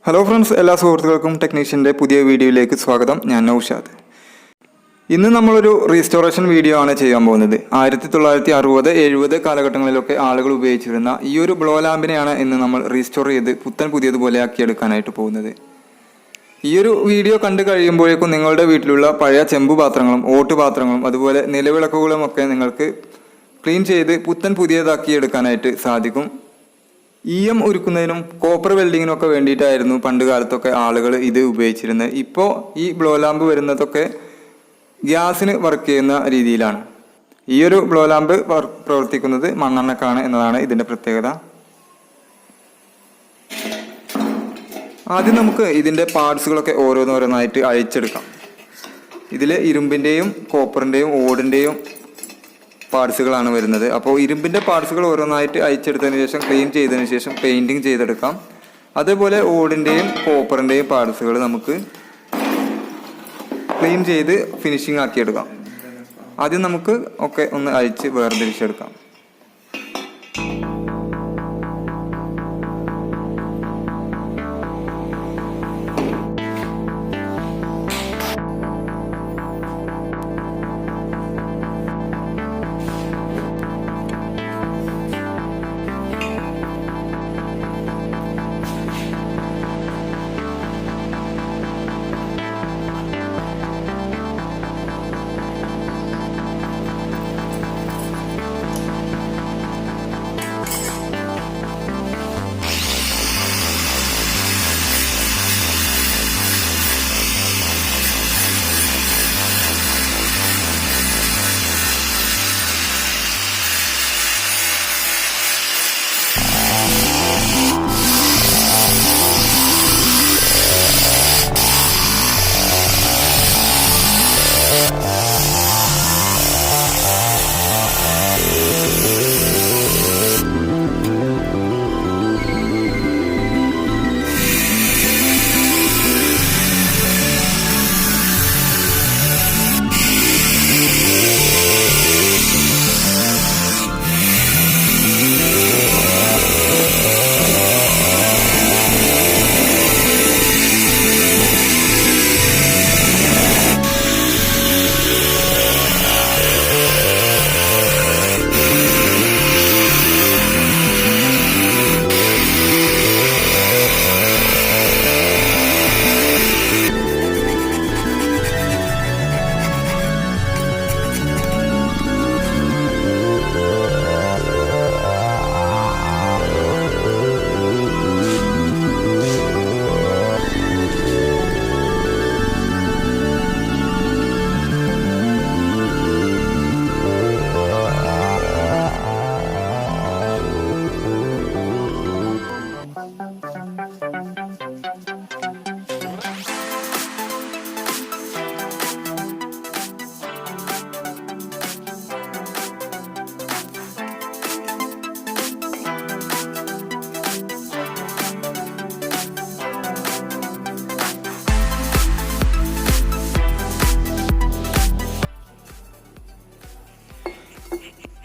Hello friends, എല്ലാ സുഹൃത്തുക്കൾക്കും ടെക്നീഷ്യൻ്റെ പുതിയ വീഡിയോയിലേക്ക് സ്വാഗതം. ഞാൻ നൗഷാദ്. ഇന്ന് നമ്മളൊരു റീസ്റ്റോറേഷൻ വീഡിയോ ആണ് ചെയ്യാൻ പോകുന്നത്. 1960, 70 കാലഘട്ടങ്ങളിലൊക്കെ ആളുകൾ ഉപയോഗിച്ചിരുന്ന ഈ ഒരു ബ്ലോ ലാമ്പിനെയാണ് ഇന്ന് നമ്മൾ റീസ്റ്റോർ ചെയ്ത് പുതിയതുപോലെ ആക്കിയെടുക്കാനായിട്ട് പോകുന്നത്. ഈ ഒരു വീഡിയോ കണ്ടു കഴിയുമ്പോഴേക്കും നിങ്ങളുടെ വീട്ടിലുള്ള പഴയ ചെമ്പു പാത്രങ്ങളും ഓട്ടുപാത്രങ്ങളും അതുപോലെ നിലവിളക്കുകളും ഒക്കെ നിങ്ങൾക്ക് ക്ലീൻ ചെയ്ത് പുതിയതാക്കി എടുക്കാനായിട്ട് സാധിക്കും. ഉരുക്കുന്നതിനും കോപ്പർ വെൽഡിങ്ങിനും ഒക്കെ വേണ്ടിയിട്ടായിരുന്നു പണ്ട് കാലത്തൊക്കെ ആളുകൾ ഇത് ഉപയോഗിച്ചിരുന്നത്. ഇപ്പോൾ ഈ ബ്ലോ ലാമ്പ് വരുന്നതൊക്കെ ഗ്യാസിന് വർക്ക് ചെയ്യുന്ന രീതിയിലാണ്. ഈ ഒരു ബ്ലോ ലാമ്പ് പ്രവർത്തിക്കുന്നത് മണ്ണെണ്ണക്കാണ് എന്നതാണ് ഇതിൻ്റെ പ്രത്യേകത. ആദ്യം നമുക്ക് ഇതിൻ്റെ പാർട്സുകളൊക്കെ ഓരോന്നായിട്ട് അഴിച്ചെടുക്കാം. ഇതിൽ ഇരുമ്പിൻ്റെയും കോപ്പറിൻ്റെയും ഓടിൻ്റെയും പാർട്സുകളാണ് വരുന്നത്. അപ്പോൾ ഇരുമ്പിൻ്റെ പാർട്സുകൾ ഓരോന്നായിട്ട് അയച്ചെടുത്തതിന് ശേഷം ക്ലീൻ ചെയ്തതിന് ശേഷം പെയിൻറ്റിങ് ചെയ്തെടുക്കാം. അതേപോലെ ഓടിൻ്റെയും കോപ്പറിൻ്റെയും പാർട്സുകൾ നമുക്ക് ക്ലീൻ ചെയ്ത് ഫിനിഷിംഗ് ആക്കിയെടുക്കാം. ആദ്യം നമുക്ക് ഒക്കെ ഒന്ന് അഴിച്ച് വേർതിരിച്ചെടുക്കാം.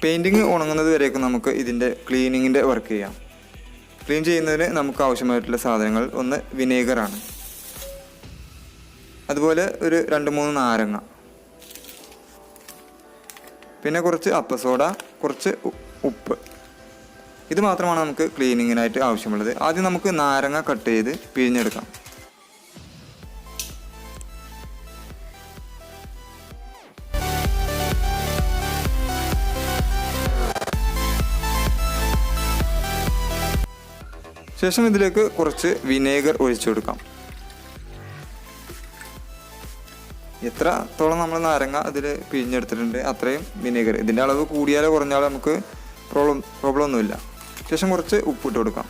പെയിൻറ്റിങ് ഉണങ്ങുന്നത് വരെയൊക്കെ നമുക്ക് ഇതിൻ്റെ ക്ലീനിങ്ങിൻ്റെ വർക്ക് ചെയ്യാം. ക്ലീൻ ചെയ്യുന്നതിന് നമുക്ക് ആവശ്യമായിട്ടുള്ള സാധനങ്ങൾ ഒന്ന് വിനേഗറാണ്, അതുപോലെ ഒരു 2-3 നാരങ്ങ, പിന്നെ കുറച്ച് അപ്പസോഡ, കുറച്ച് ഉപ്പ്. ഇത് മാത്രമാണ് നമുക്ക് ക്ലീനിങ്ങിനായിട്ട് ആവശ്യമുള്ളത്. ആദ്യം നമുക്ക് നാരങ്ങ കട്ട് ചെയ്ത് പിഴിഞ്ഞെടുക്കാം. ശേഷം ഇതിലേക്ക് കുറച്ച് വിനേഗർ ഒഴിച്ചു കൊടുക്കാം. എത്രത്തോളം നമ്മൾ നാരങ്ങ അതിൽ പിഴിഞ്ഞെടുത്തിട്ടുണ്ട് അത്രയും വിനേഗർ. ഇതിൻ്റെ അളവ് കൂടിയാലോ കുറഞ്ഞാലോ നമുക്ക് പ്രോബ്ലം ഒന്നുമില്ല. ശേഷം കുറച്ച് ഉപ്പിട്ട് കൊടുക്കാം.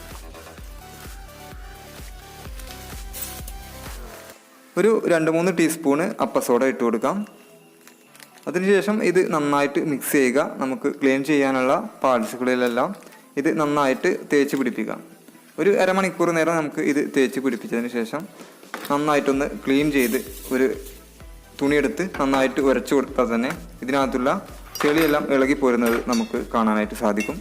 ഒരു 2-3 ടീസ്പൂണ് അപ്പസോഡ ഇട്ട് കൊടുക്കാം. അതിനുശേഷം ഇത് നന്നായിട്ട് മിക്സ് ചെയ്യുക. നമുക്ക് ക്ലീൻ ചെയ്യാനുള്ള പാർട്സുകളിലെല്ലാം ഇത് നന്നായിട്ട് തേച്ച് പിടിപ്പിക്കാം. ഒരു അരമണിക്കൂർ നേരം നമുക്ക് ഇത് തേച്ച് പിടിപ്പിച്ചതിന് ശേഷം നന്നായിട്ടൊന്ന് ക്ലീൻ ചെയ്ത് ഒരു തുണിയെടുത്ത് നന്നായിട്ട് ഉരച്ചു കൊടുത്താൽ തന്നെ ഇതിനകത്തുള്ള ചെളിയെല്ലാം ഇളകി പോരുന്നത് നമുക്ക് കാണാനായിട്ട് സാധിക്കും.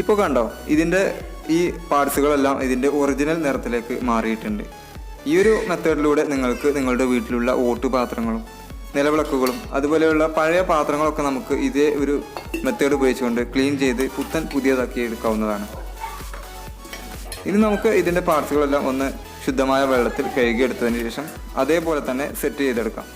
ഇപ്പോൾ കണ്ടോ, ഇതിൻ്റെ ഈ പാർട്സുകളെല്ലാം ഇതിൻ്റെ ഒറിജിനൽ നിറത്തിലേക്ക് മാറിയിട്ടുണ്ട്. ഈ ഒരു മെത്തേഡിലൂടെ നിങ്ങൾക്ക് നിങ്ങളുടെ വീട്ടിലുള്ള ഓട്ടുപാത്രങ്ങളും നിലവിളക്കുകളും അതുപോലെയുള്ള പഴയ പാത്രങ്ങളൊക്കെ നമുക്ക് ഇതേ ഒരു മെത്തേഡ് ഉപയോഗിച്ചുകൊണ്ട് ക്ലീൻ ചെയ്ത് പുതിയതാക്കി എടുക്കാവുന്നതാണ്. ഇനി നമുക്ക് ഇതിൻ്റെ പാർട്സുകളെല്ലാം ഒന്ന് ശുദ്ധമായ വെള്ളത്തിൽ കഴുകിയെടുത്തതിന് ശേഷം അതേപോലെ തന്നെ സെറ്റ് ചെയ്തെടുക്കാം.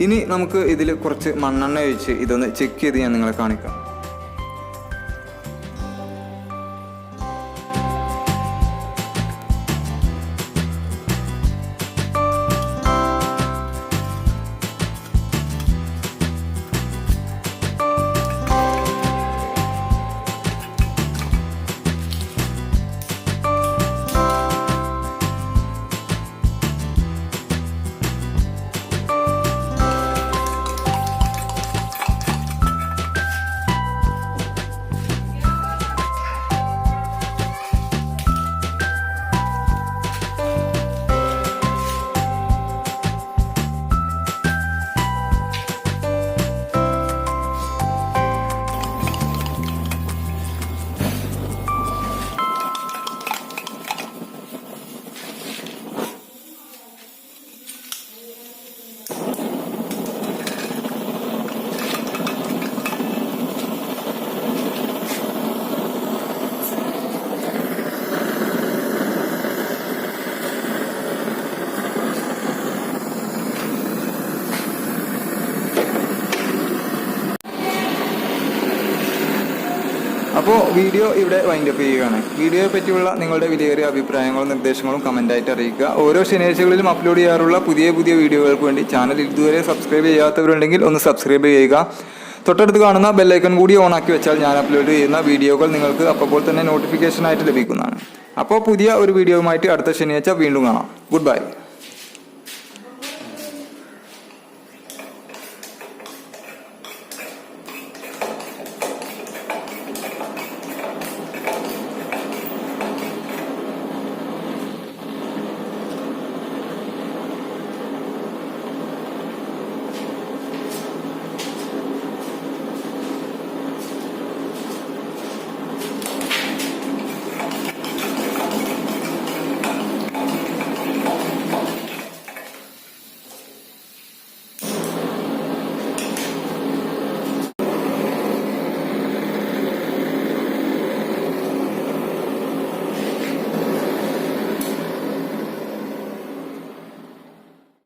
ഇനി നമുക്ക് ഇതിൽ കുറച്ച് മണ്ണെണ്ണ ഒഴിച്ച് ഇതൊന്ന് ചെക്ക് ചെയ്ത് ഞാൻ നിങ്ങളെ കാണിക്കാം. അപ്പോൾ വീഡിയോ ഇവിടെ വൈൻഡപ്പ് ചെയ്യുകയാണ്. വീഡിയോയെ പറ്റിയുള്ള നിങ്ങളുടെ വിലയേറിയ അഭിപ്രായങ്ങളും നിർദ്ദേശങ്ങളും കമൻറ്റായിട്ട് അറിയിക്കുക. ഓരോ ശനിയാഴ്ചകളിലും അപ്ലോഡ് ചെയ്യാറുള്ള പുതിയ വീഡിയോകൾക്ക് വേണ്ടി ചാനൽ ഇതുവരെ സബ്സ്ക്രൈബ് ചെയ്യാത്തവരുണ്ടെങ്കിൽ ഒന്ന് സബ്സ്ക്രൈബ് ചെയ്യുക. തൊട്ടടുത്ത് കാണുന്ന ബെല്ലൈക്കൺ കൂടി ഓൺ ആക്കി വെച്ചാൽ ഞാൻ അപ്ലോഡ് ചെയ്യുന്ന വീഡിയോകൾ നിങ്ങൾക്ക് അപ്പോൾ തന്നെ നോട്ടിഫിക്കേഷനായിട്ട് ലഭിക്കുന്നതാണ്. അപ്പോൾ പുതിയ ഒരു വീഡിയോയുമായിട്ട് അടുത്ത ശനിയാഴ്ച വീണ്ടും കാണാം. Good bye.